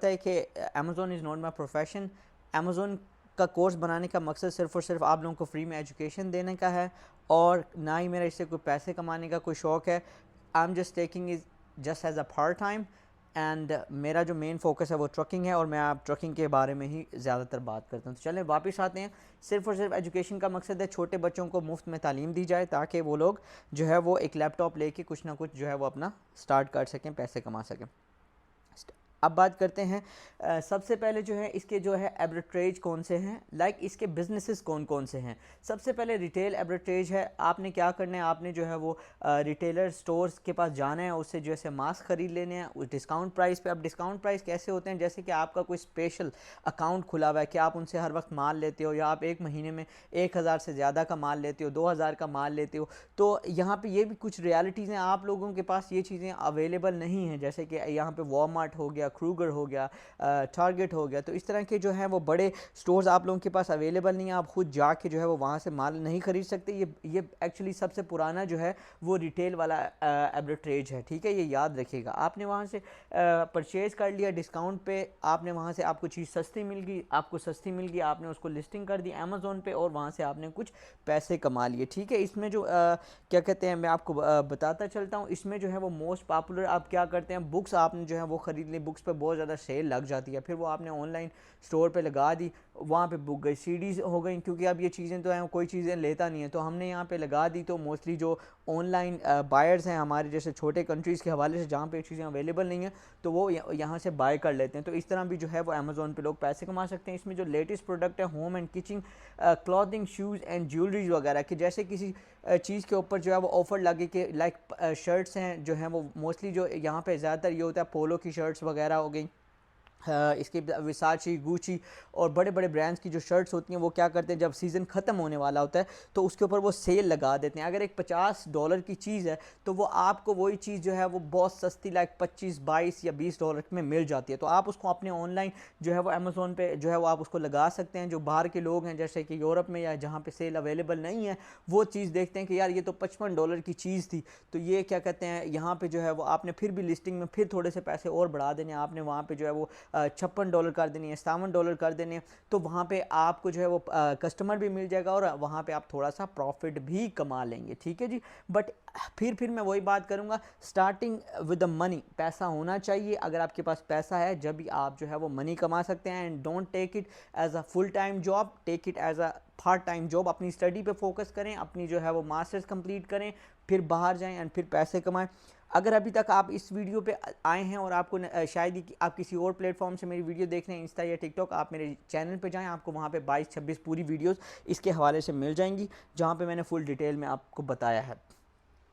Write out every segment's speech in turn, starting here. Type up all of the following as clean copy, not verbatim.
है कि Amazon is not my profession. Amazon का कोर्स बनाने का मकसद सिर्फ़ और सिर्फ आप लोगों को फ्री में एजुकेशन देने का है, और ना ही मेरा इससे कोई पैसे कमाने का कोई शौक़ है। I am just taking is just as a part time, and मेरा जो मेन फोकस है वो ट्रकिंग है, और मैं आप ट्रकिंग के बारे में ही ज़्यादातर बात करता हूँ। तो चलें वापस आते हैं। सिर्फ़ और सिर्फ एजुकेशन का मकसद है छोटे बच्चों को मुफ्त में तालीम दी जाए, ताकि वो लोग जो है वो एक लैपटॉप लेके कुछ ना कुछ जो है वो अपना स्टार्ट कर सकें, पैसे कमा सकें। अब बात करते हैं सबसे पहले जो है इसके जो है एब्रिट्रेज कौन से हैं, लाइक इसके बिजनेसेस कौन कौन से हैं। सबसे पहले रिटेल एब्रिट्रेज है। आपने क्या करना है, आपने जो है वो रिटेलर स्टोर्स के पास जाना है, उससे जो है मास्क ख़रीद लेने हैं उस डिस्काउंट प्राइस पे। अब डिस्काउंट प्राइस कैसे होते हैं, जैसे कि आपका कोई स्पेशल अकाउंट खुला हुआ है कि आप उनसे हर वक्त माल लेते हो, या आप एक महीने में 1000 से ज़्यादा का माल लेते हो, 2000 का माल लेते हो, तो यहाँ पर ये भी कुछ रियलिटीज़ हैं। आप लोगों के पास ये चीज़ें अवेलेबल नहीं हैं, जैसे कि यहाँ पर वॉलमार्ट हो गया, क्रूगर हो गया, टारगेट हो गया, तो इस तरह के जो है वो बड़े स्टोर्स आप लोगों के पास अवेलेबल नहीं है। आप खुद जाके जो है वो वहाँ से माल नहीं खरीद सकते। ये एक्चुअली सबसे पुराना जो है वो रिटेल वाला एब्रिट्रेज है, ठीक है, ये याद रखिएगा। आपने वहाँ से परचेज़ कर लिया डिस्काउंट पे, आपने वहाँ से आपको चीज़ सस्ती मिल गई, आपने उसको लिस्टिंग कर दी अमेज़ोन पे, और वहाँ से आपने कुछ पैसे कमा लिए, ठीक है। इसमें जो क्या कहते हैं, मैं आपको बताता चलता हूँ। इसमें जो है वो मोस्ट पॉपुलर आप क्या करते हैं, बुक्स आपने जो है वो ख़रीद ली, बुक्स पे बहुत ज़्यादा सेल लग जाती है, फिर वो आपने ऑनलाइन स्टोर पे लगा दी, वहाँ पे बुक गई, सीडीज़ हो गई, क्योंकि अब ये चीज़ें तो हैं कोई चीज़ें लेता नहीं है, तो हमने यहाँ पे लगा दी। तो मोस्टली जो ऑनलाइन बायर्स हैं हमारे जैसे छोटे कंट्रीज़ के हवाले से, जहाँ पे चीज़ें अवेलेबल नहीं हैं, तो वो यहाँ से बाय कर लेते हैं। तो इस तरह भी जो है वो अमेज़ोन पे लोग पैसे कमा सकते हैं। इसमें जो लेटेस्ट प्रोडक्ट है, home and kitchen, clothing, shoes and jewelleries वगैरह कि जैसे किसी चीज़ के ऊपर जो है वो ऑफ़र लगे कि लाइक शर्ट्स हैं जो हैं वो मोस्टली जो यहाँ पे ज़्यादातर ये होता है, पोलो की शर्ट्स वगैरह हो गई, इसके विसाची, गुची और बड़े बड़े ब्रांड्स की जो शर्ट्स होती हैं, वो क्या करते हैं, जब सीज़न ख़त्म होने वाला होता है तो उसके ऊपर वो सेल लगा देते हैं। अगर एक $50 की चीज़ है तो वो आपको वही चीज़ जो है वो बहुत सस्ती लाइक 25, 22 या $20 में मिल जाती है। तो आप उसको अपने ऑनलाइन जो है वो अमेज़ोन पे जो है वो आप उसको लगा सकते हैं। जो बाहर के लोग हैं जैसे कि यूरोप में या जहाँ पे सेल अवेलेबल नहीं है, वो चीज़ देखते हैं कि यार ये तो $55 की चीज़ थी, तो ये क्या कहते हैं, यहाँ पे जो है वो आपने फिर भी लिस्टिंग में फिर थोड़े से पैसे और बढ़ा देने, आपने वहाँ पे जो है वो $56 कर देनी है, $57 कर देने, तो वहाँ पे आपको जो है वो कस्टमर भी मिल जाएगा, और वहाँ पे आप थोड़ा सा प्रॉफिट भी कमा लेंगे, ठीक है जी। बट फिर मैं वही बात करूँगा, स्टार्टिंग विद द मनी, पैसा होना चाहिए। अगर आपके पास पैसा है जब भी आप जो है वो मनी कमा सकते हैं। And don't take it as a full time job, take it as a part time job. अपनी स्टडी पे फोकस करें, अपनी जो है वो मास्टर्स कंप्लीट करें, फिर बाहर जाएं एंड फिर पैसे कमाएं। अगर अभी तक आप इस वीडियो पे आए हैं और आपको शायद ही आप किसी और प्लेटफॉर्म से मेरी वीडियो देख रहे हैं, इंस्टा या टिकटॉक, आप मेरे चैनल पे जाएं, आपको वहाँ पे 22-26 पूरी वीडियोस इसके हवाले से मिल जाएंगी, जहाँ पे मैंने फुल डिटेल में आपको बताया है।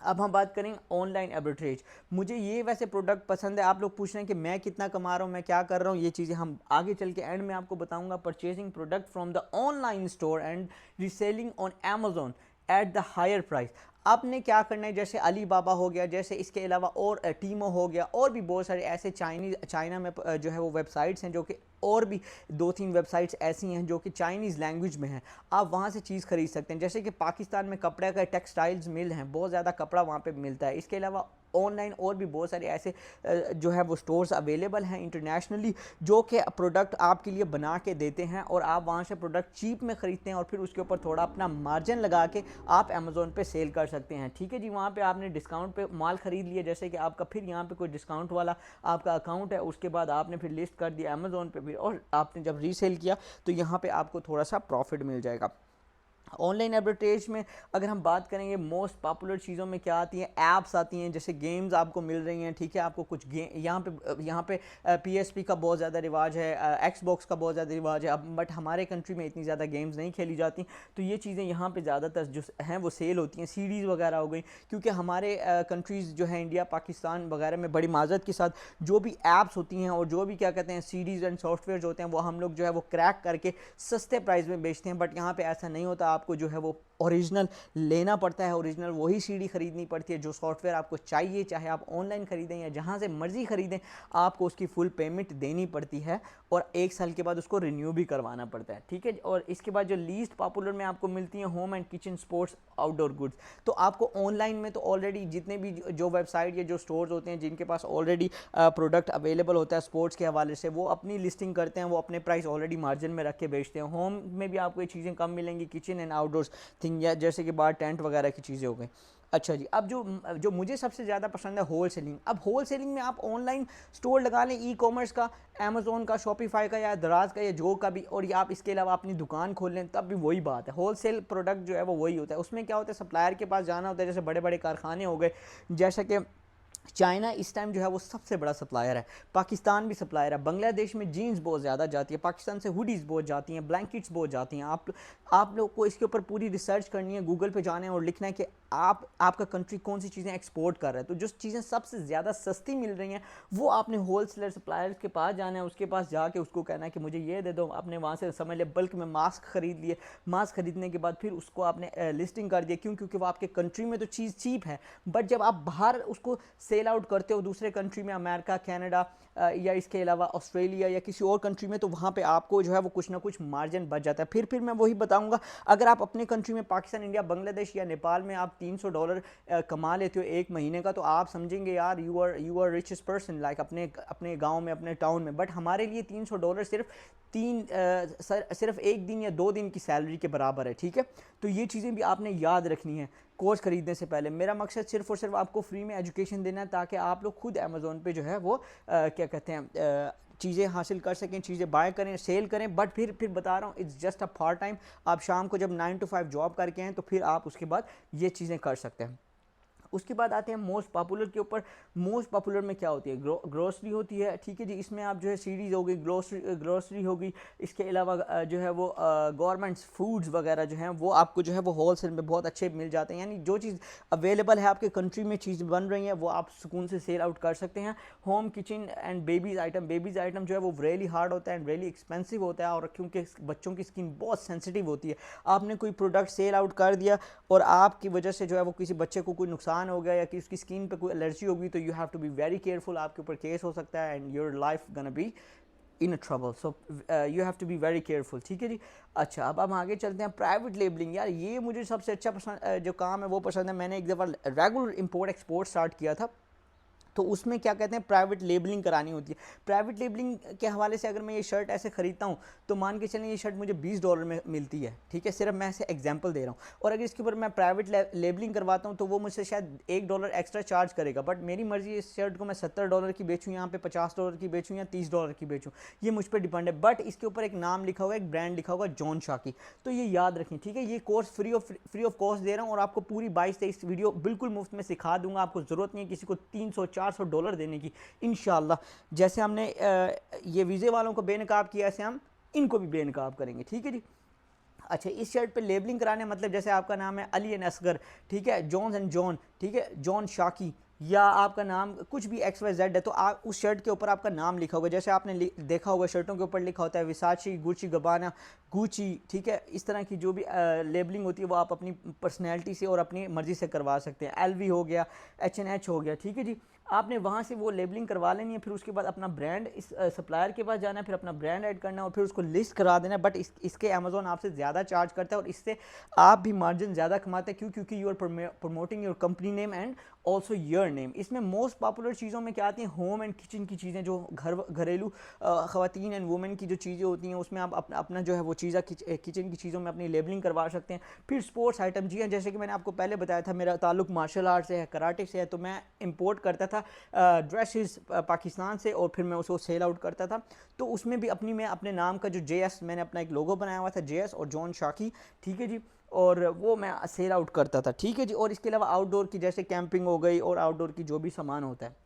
अब हम बात करें ऑनलाइन एब्रिट्रेज। मुझे ये वैसे प्रोडक्ट पसंद है। आप लोग पूछ रहे हैं कि मैं कितना कमा रहा हूँ, मैं क्या कर रहा हूँ, ये चीज़ें हम आगे चल के एंड में आपको बताऊंगा। Purchasing product from the online store and reselling on Amazon at the higher price. आपने क्या करना है, जैसे अली बाबा हो गया, जैसे इसके अलावा और टीमो हो गया, और भी बहुत सारे ऐसे चाइना में जो है वो वेबसाइट्स हैं, जो कि और भी 2-3 वेबसाइट्स ऐसी हैं जो कि चाइनीज़ लैंग्वेज में हैं। आप वहाँ से चीज़ खरीद सकते हैं। जैसे कि पाकिस्तान में कपड़े का टेक्सटाइल्स मिल हैं, बहुत ज़्यादा कपड़ा वहाँ पे मिलता है। इसके अलावा ऑनलाइन और भी बहुत सारे ऐसे जो है वो स्टोर्स अवेलेबल हैं इंटरनेशनली, जो कि प्रोडक्ट आपके लिए बना के देते हैं, और आप वहाँ से प्रोडक्ट चीप में ख़रीदते हैं, और फिर उसके ऊपर थोड़ा अपना मार्जिन लगा के आप अमेज़ोन पे सेल कर सकते हैं, ठीक है जी। वहाँ पे आपने डिस्काउंट पे माल ख़रीद लिया, जैसे कि आपका फिर यहाँ पे कोई डिस्काउंट वाला आपका अकाउंट है, उसके बाद आपने फिर लिस्ट कर दिया अमेज़ोन पे भी, और आपने जब रीसेल किया तो यहाँ पे आपको थोड़ा सा प्रॉफिट मिल जाएगा। ऑनलाइन एडवर्टाइज में अगर हम बात करेंगे, मोस्ट पॉपुलर चीज़ों में क्या आती हैं, ऐप्स आती हैं, जैसे गेम्स आपको मिल रही हैं, ठीक है। आपको कुछ गेम यहाँ पे PSP का बहुत ज़्यादा रिवाज है, Xbox का बहुत ज़्यादा रिवाज है अब, बट हमारे कंट्री में इतनी ज़्यादा गेम्स नहीं खेली जाती, तो ये चीज़ें यहाँ पे ज़्यादातर जो हैं वो सेल होती हैं। सीडीज़ वगैरह हो गई, क्योंकि हमारे कंट्रीज़ जो हैं इंडिया, पाकिस्तान वगैरह में बड़ी माजरत के साथ जो भी ऐप्स होती हैं और जो भी क्या कहते हैं सीडीज़ एंड सॉफ्टवेयर होते हैं, वो हम लोग जो है वो क्रैक करके सस्ते प्राइस में बेचते हैं। बट यहाँ पर ऐसा नहीं होता, आपको जो है वो ओरिजिनल लेना पड़ता है, ओरिजिनल वही सीडी खरीदनी पड़ती है जो सॉफ्टवेयर आपको चाहिए, चाहे आप ऑनलाइन ख़रीदें या जहाँ से मर्ज़ी ख़रीदें, आपको उसकी फुल पेमेंट देनी पड़ती है और 1 साल के बाद उसको रिन्यू भी करवाना पड़ता है, ठीक है। और इसके बाद जो लीस्ट पॉपुलर में आपको मिलती हैं home and kitchen sports outdoor goods, तो आपको ऑनलाइन में तो ऑलरेडी जितने भी जो वेबसाइट या जो स्टोर्स होते हैं जिनके पास ऑलरेडी प्रोडक्ट अवेलेबल होता है स्पोर्ट्स के हवाले से, वो अपनी लिस्टिंग करते हैं, वो अपने प्राइस ऑलरेडी मार्जिन में रख के बेचते हैं। होम में भी आपको ये चीज़ें कम मिलेंगी, किचन एंड आउटडोर्स थिंग या जैसे कि बाहर टेंट वगैरह की चीज़ें हो गई। अच्छा जी, अब जो मुझे सबसे ज़्यादा पसंद है होल सेलिंग। अब होल सेलिंग में आप ऑनलाइन स्टोर लगा लें, ई कॉमर्स का, अमेज़ोन का, शॉपिफाई का या दराज का या जो का भी, और या आप इसके अलावा अपनी दुकान खोल लें, तब भी वही बात है। होल सेल प्रोडक्ट जो है वो वही होता है। उसमें क्या होता है, सप्लायर के पास जाना होता है, जैसे बड़े बड़े कारखाने हो गए, जैसा कि चाइना इस टाइम जो है वो सबसे बड़ा सप्लायर है, पाकिस्तान भी सप्लायर है, बांग्लादेश में जीन्स बहुत ज़्यादा जाती है, पाकिस्तान से हुडीज़ बहुत जाती हैं, ब्लैंकेट्स बहुत जाती हैं। आप लोग को इसके ऊपर पूरी रिसर्च करनी है, गूगल पे जाना है और लिखना है कि आपका कंट्री कौन सी चीज़ें एक्सपोर्ट कर रहा है। तो जो चीज़ें सबसे ज़्यादा सस्ती मिल रही हैं वो आपने होल सेलर सप्लायर्स के पास जाना है, उसके पास जाके उसको कहना है कि मुझे ये दे दो। आपने वहाँ से समझ लिया बल्क में मास्क ख़रीद लिए, मास्क ख़रीदने के बाद फिर उसको आपने लिस्टिंग कर दिया, क्योंकि वो आपके कंट्री में तो चीज़ चीप है, बट जब आप बाहर उसको सेल आउट करते हो दूसरे कंट्री में, अमेरिका, कनाडा या इसके अलावा ऑस्ट्रेलिया या किसी और कंट्री में, तो वहाँ पे आपको जो है वो कुछ ना कुछ मार्जिन बच जाता है। फिर मैं वही बताऊँगा, अगर आप अपने कंट्री में पाकिस्तान, इंडिया, बांग्लादेश या नेपाल में आप $300 कमा लेते हो एक महीने का, तो आप समझेंगे यार you are richest person, like अपने गाँव में, अपने टाउन में। बट हमारे लिए $300 सिर्फ एक दिन या 2 दिन की सैलरी के बराबर है, ठीक है। तो ये चीज़ें भी आपने याद रखनी है कोर्स ख़रीदने से पहले। मेरा मकसद सिर्फ और सिर्फ आपको फ्री में एजुकेशन देना है, ताकि आप लोग खुद अमेज़ोन पे जो है वो क्या कहते हैं चीज़ें हासिल कर सकें, चीज़ें बाय करें, सेल करें। बट फिर बता रहा हूँ, it's just a part time. आप शाम को जब 9 to 5 जॉब करके हैं तो फिर आप उसके बाद ये चीज़ें कर सकते हैं। उसके बाद आते हैं मोस्ट पॉपुलर के ऊपर। मोस्ट पॉपुलर में क्या होती है, ग्रोसरी होती है, ठीक है जी। इसमें आप जो है सीरीज़ हो गई, ग्रोसरी होगी, इसके अलावा जो है वो गवर्नमेंट्स फूड्स वगैरह जो हैं वो आपको जो है वो होल सेल में बहुत अच्छे मिल जाते हैं। यानी जो चीज़ अवेलेबल है आपके कंट्री में, चीज़ बन रही है, वो आप सुकून से सेल आउट कर सकते हैं। Home kitchen and babies item जो है वो रियली हार्ड होता है एंड रियली एक्सपेंसिव होता है, और क्योंकि बच्चों की स्किन बहुत सेंसिटिव होती है। आपने कोई प्रोडक्ट सेल आउट कर दिया और आपकी वजह से जो है वो किसी बच्चे को कोई नुकसान हो गया या कि उसकी स्किन पे कोई एलर्जी होगी, तो you have to be very careful. आपके ऊपर केस हो सकता है and your life gonna be in trouble, so you have to be very careful, ठीक है जी। अच्छा, अब हम आगे चलते हैं। प्राइवेट लेबलिंग, यार ये मुझे सबसे अच्छा पसंद जो काम है वो पसंद है। मैंने एक दफ़ा रेगुलर इंपोर्ट एक्सपोर्ट स्टार्ट किया था, तो उसमें क्या कहते हैं प्राइवेट लेबलिंग करानी होती है। प्राइवेट लेबलिंग के हवाले से अगर मैं ये शर्ट ऐसे ख़रीदता हूँ तो मान के चलें ये शर्ट मुझे $20 में मिलती है, ठीक है, सिर्फ मैं ऐसे एग्जांपल दे रहा हूँ। और अगर इसके ऊपर मैं प्राइवेट लेबलिंग करवाता हूँ तो वो मुझसे शायद $1 एक्स्ट्रा चार्ज करेगा, बट मेरी मर्ज़ी इस शर्ट को मैं $70 की बेचूँ, यहाँ पे $50 की बेचूँ या $30 की बेचूँ, ये मुझ पर डिपेंड है। बट इसके ऊपर एक नाम लिखा होगा, एक ब्रांड लिखा होगा, जॉन शाकी। तो ये याद रखें, ठीक है। ये कोर्स फ्री ऑफ कॉस्ट दे रहा हूँ और आपको पूरी 22-23 वीडियो बिल्कुल मुफ्त में सिखा दूंगा। आपको ज़रूरत नहीं है किसी को $300-400 देने की, इंशाल्लाह। जैसे हमने ये वीज़े वालों को बेनकाब किया, ऐसे हम इनको भी बेनकाब करेंगे, ठीक है जी। अच्छा, इस शर्ट पे लेबलिंग कराने मतलब जैसे आपका नाम है अली एंड असगर, ठीक है, जॉन्स एंड जॉन, ठीक है, जॉन शाकी, या आपका नाम कुछ भी XYZ है, तो आप उस शर्ट के ऊपर आपका नाम लिखा होगा। जैसे आपने देखा होगा शर्टों के ऊपर लिखा होता है विसाची, गुची गबाना, गुची, ठीक है। इस तरह की जो भी लेबलिंग होती है वो आप अपनी पर्सनैलिटी से और अपनी मर्ज़ी से करवा सकते हैं। LV हो गया, H&H हो गया, ठीक है जी। आपने वहाँ से वो लेबलिंग करवा लेनी है, फिर उसके बाद अपना ब्रांड इस सप्लायर के पास जाना है, फिर अपना ब्रांड ऐड करना है और फिर उसको लिस्ट करा देना है। बट इसके अमेज़ोन आपसे ज़्यादा चार्ज करता है और इससे आप भी मार्जिन ज़्यादा कमाते हैं, क्योंकि you are promoting your company name and also your name. इसमें मोस्ट पॉपुलर चीज़ों में क्या आती हैं, होम एंड किचन की चीज़ें, जो घरेलू ख़वातीन एंड वुमेन की जो चीज़ें होती हैं, उसमें आप अपना जो है वो चीज़ें किचन की चीज़ों में अपनी लेबलिंग करवा सकते हैं। फिर स्पोर्ट्स आइटम, जी हाँ, जैसे कि मैंने आपको पहले बताया था मेरा ताल्लुक मार्शल आर्ट से है, कराटे से है, तो मैं इंपोर्ट करता था ड्रेसेस पाकिस्तान से और फिर मैं उसको सेल आउट करता था। तो उसमें भी मैं अपने नाम का जो JS, मैंने अपना एक लोगो बनाया हुआ था, JS और जॉन शाकी, ठीक है जी, और वो मैं सेल आउट करता था, ठीक है जी। और इसके अलावा आउटडोर की जैसे कैंपिंग हो गई और आउटडोर की जो भी सामान होता है।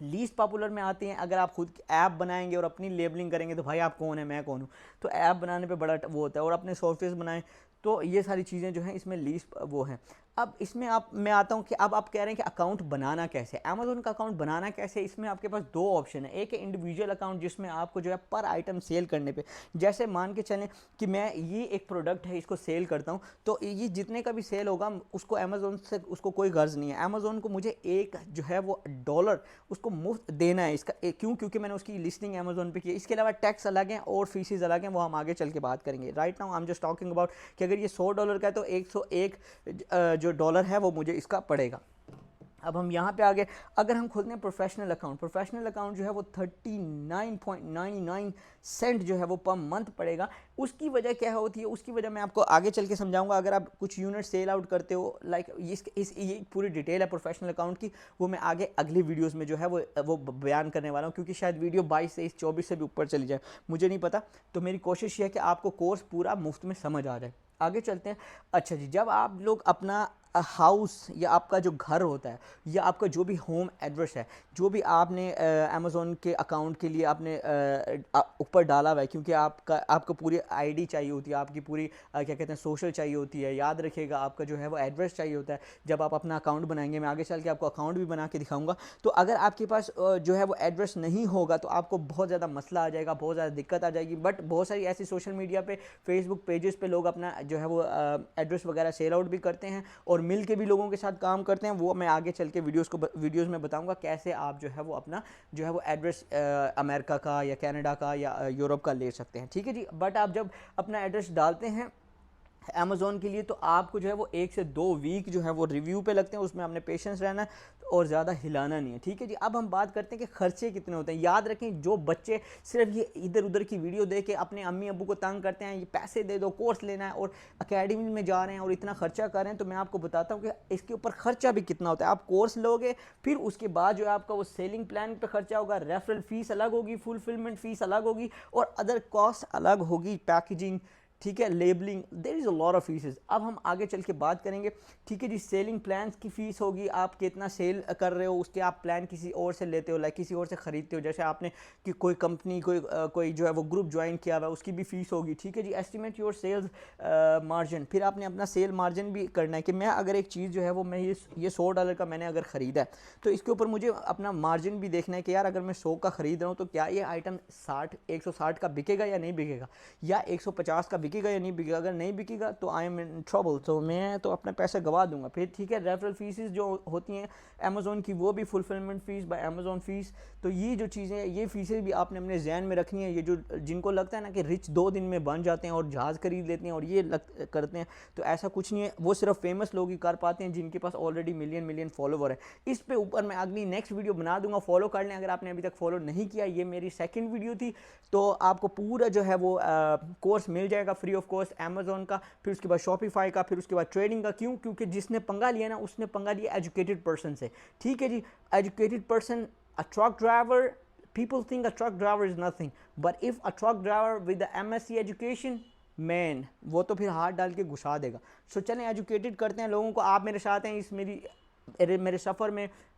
लीस्ट पॉपुलर में आते हैं, अगर आप खुद ऐप बनाएंगे और अपनी लेबलिंग करेंगे तो भाई आप कौन है, मैं कौन हूँ, तो ऐप बनाने पे बड़ा वो होता है। और अपने सॉफ्टवेयर बनाएं, तो ये सारी चीज़ें जो हैं इसमें लीस्ट वो हैं। अब इसमें आप मैं आता हूँ कि अब आप कह रहे हैं कि अकाउंट बनाना कैसे, अमेज़ोन का अकाउंट बनाना कैसे। इसमें आपके पास दो ऑप्शन है, एक है इंडिविजुअल अकाउंट जिसमें आपको जो है पर आइटम सेल करने पे, जैसे मान के चलें कि मैं ये एक प्रोडक्ट है इसको सेल करता हूँ, तो ये जितने का भी सेल होगा उसको अमेज़ोन से उसको कोई गर्ज नहीं है, अमेज़ोन को मुझे एक जो है वो डॉलर उसको मुफ्त देना है इसका। क्यों? क्योंकि मैंने उसकी लिस्टिंग अमेज़ोन पे की है। इसके अलावा टैक्स अलग हैं और फीसेस अलग हैं, वो हम आगे चल के बात करेंगे। Right now I am just talking about कि अगर ये $100 का है तो 101 जो डॉलर है वो मुझे इसका पड़ेगा। अब हम यहाँ पे आ गए, अगर हम खोलते हैं प्रोफेशनल अकाउंट, प्रोफेशनल अकाउंट जो है वो 39.99 सेंट जो है वो पर मंथ पड़ेगा। उसकी वजह क्या होती है, उसकी वजह मैं आपको आगे चल के समझाऊंगा। अगर आप कुछ यूनिट सेल आउट करते हो, लाइक ये पूरी डिटेल है प्रोफेशनल अकाउंट की, वो मैं आगे अगली वीडियोस में जो है वो बयान करने वाला हूँ, क्योंकि शायद वीडियो 22 से 24 से भी ऊपर चली जाए, मुझे नहीं पता। तो मेरी कोशिश ये है कि आपको कोर्स पूरा मुफ्त में समझ आ जाए। आगे चलते हैं। अच्छा जी, जब आप लोग अपना हाउस या आपका जो घर होता है या आपका जो भी होम एड्रेस है, जो भी आपने अमेज़ोन के अकाउंट के लिए आपने ऊपर डाला हुआ है, क्योंकि आपको पूरी आईडी चाहिए होती है, आपकी पूरी क्या कहते हैं सोशल चाहिए होती है, याद रखिएगा आपका जो है वो एड्रेस चाहिए होता है जब आप अपना अकाउंट बनाएंगे। मैं आगे चल के आपको अकाउंट भी बना के दिखाऊंगा। तो अगर आपके पास जो है वो एड्रेस नहीं होगा तो आपको बहुत ज़्यादा मसला आ जाएगा, बहुत ज़्यादा दिक्कत आ जाएगी। बट बहुत सारी ऐसी सोशल मीडिया पे, फेसबुक पेजेस पे लोग अपना जो है वो एड्रेस वगैरह सेल आउट भी करते हैं और मिल के भी लोगों के साथ काम करते हैं। वो मैं आगे चल के वीडियोस में बताऊंगा कैसे आप जो है वो अपना जो है वो एड्रेस अमेरिका का या कनाडा का या यूरोप का ले सकते हैं। ठीक है जी। बट आप जब अपना एड्रेस डालते हैं अमेज़ोन के लिए तो आपको जो है वो 1 से 2 वीक जो है वो रिव्यू पे लगते हैं, उसमें आपने पेशेंस रहना है और ज़्यादा हिलाना नहीं है। ठीक है जी। अब हम बात करते हैं कि खर्चे कितने होते हैं। याद रखें, जो बच्चे सिर्फ ये इधर उधर की वीडियो देख के अपने अम्मी अब्बू को तंग करते हैं, ये पैसे दे दो, कोर्स लेना है और अकेडमी में जा रहे हैं और इतना खर्चा कर रहे हैं, तो मैं आपको बताता हूँ कि इसके ऊपर खर्चा भी कितना होता है। आप कोर्स लोगे, फिर उसके बाद जो है आपका वो सेलिंग प्लान पर खर्चा होगा, रेफरल फीस अलग होगी, फुलफिलमेंट फीस अलग होगी और अदर कॉस्ट अलग होगी, पैकेजिंग, ठीक है, labelling, there is a lot of fees. अब हम आगे चल के बात करेंगे। ठीक है जी। सेलिंग प्लान्स की फ़ीस होगी, आप कितना सेल कर रहे हो उसके आप प्लान किसी और से लेते हो, लाइक किसी और से ख़रीदते हो, जैसे आपने कि कोई कंपनी कोई जो है वो ग्रुप ज्वाइन किया हुआ है, उसकी भी फ़ीस होगी। ठीक है जी। एस्टिमेट योर सेल्स मार्जिन, फिर आपने अपना सेल मार्जिन भी करना है कि मैं अगर एक चीज़ जो है वो मैं ये $100 का मैंने अगर ख़रीदा है तो इसके ऊपर मुझे अपना मार्जिन भी देखना है कि यार अगर मैं 100 का ख़रीद रहा हूँ तो क्या ये आइटम 160 का बिकेगा या नहीं बिकेगा, या 150 का बिकेगा या नहीं बिकेगा। अगर नहीं बिकेगा तो आई एम इन ट्रबल, तो मैं तो अपने पैसे गवा दूंगा। फिर ठीक है, रेफरल फीसेस जो होती हैं अमेज़ोन की, वो भी fulfilment fees by Amazon fees. तो ये जो चीज़ें हैं, ये फ़ीसें भी आपने अपने जहन में रखनी है। ये जो जिनको लगता है ना कि रिच 2 दिन में बन जाते हैं और जहाज़ खरीद लेते हैं और ये करते हैं, तो ऐसा कुछ नहीं है। वो सिर्फ फेमस लोग ही कर पाते हैं जिनके पास ऑलरेडी मिलियन फॉलोवर है। इस पे ऊपर मैं अगली नेक्स्ट वीडियो बना दूंगा, फॉलो कर लें अगर आपने अभी तक फॉलो नहीं किया। ये मेरी सेकंड वीडियो थी, तो आपको पूरा जो है वो कोर्स मिल जाएगा फ्री ऑफ कॉस्ट अमेज़ोन का, फिर उसके बाद शॉपिफाई का, फिर उसके बाद ट्रेडिंग का। क्यों? क्योंकि जिसने पंगा लिया ना, उसने पंगा लिया एजुकेटेड पर्सन से। ठीक है जी। Educated person, a truck driver, people think a truck driver is nothing, but if a truck driver with the MSc education, man, वो तो फिर हाथ डाल के घुसा देगा। सो चलें एजुकेटेड करते हैं लोगों को। आप मेरे साथ हैं इस मेरे सफ़र में,